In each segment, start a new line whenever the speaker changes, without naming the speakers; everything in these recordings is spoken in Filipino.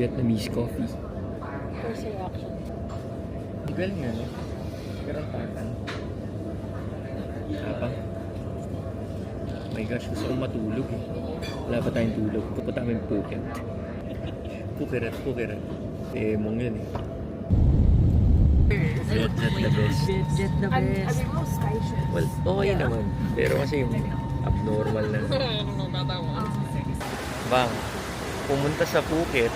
Vietnamese coffee.
First reaction.
Galing nga, no? Pero takan. Habang. My gosh, gusto kong matulog eh. Wala pa tayong tulog. Pupunta kami Phuket. Phuket. Eh, mong yun eh. Jet the best.
Jet the best.
Well, okay naman. Pero kasi yung abnormal na. Bang, pumunta sa Phuket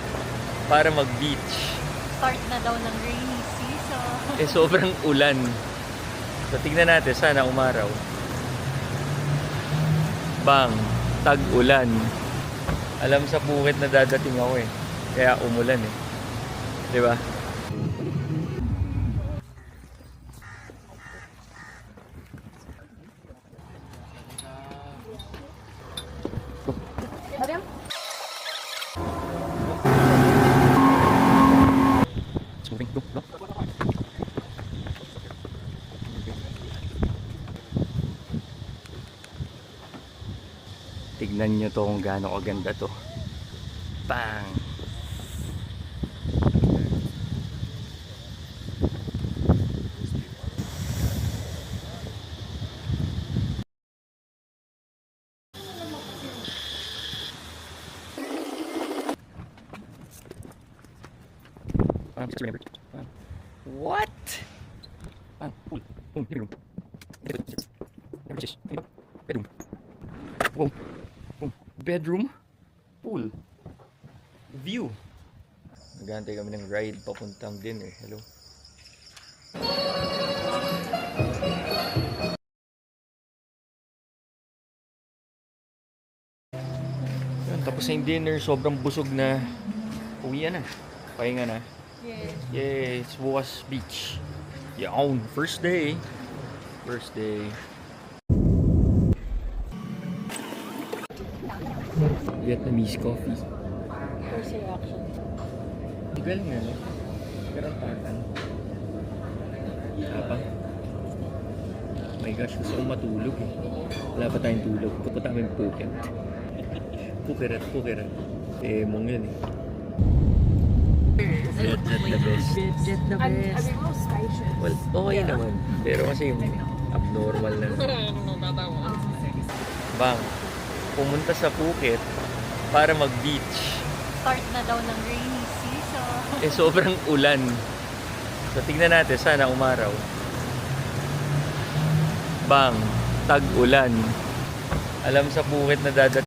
para mag-beach.
Start na daw ng rainy season.
Eh, sobrang ulan. So, tignan natin. Sana umaraw. Bang, tag-ulan. Alam sa Phuket na dadating ako eh. Kaya umulan eh. Diba? It's moving. Go. Tignan nyo to kung gaano kaganda to. Bang! Just remember. What? Pool. Living room. Bedroom. Whoa. Bedroom. Pool. View. Nagantay kami ng ride papuntang dinner. Hello. Yan, tapos na yung dinner. Sobrang busog na. Uwi na. Pahinga na. Yes, bukas beach. Yawn, first day. Vietnamese coffee.
First reaction.
Galing nga, no? Pero takan. Habang. My gosh, gusto kong matulog eh. Wala pa tayong tulog. Pupunta kami Phuket. Phuket. Eh, mong yun eh. Jet the best.
Jet the best.
Well, okay naman. Pero kasi yung abnormal na. Bang, pumunta sa Phuket para mag-beach.
Start na daw ng rainy season.
Eh, sobrang ulan. So, tignan natin. Sana umaraw. Bang, tag-ulan. Alam sa Phuket na dadating.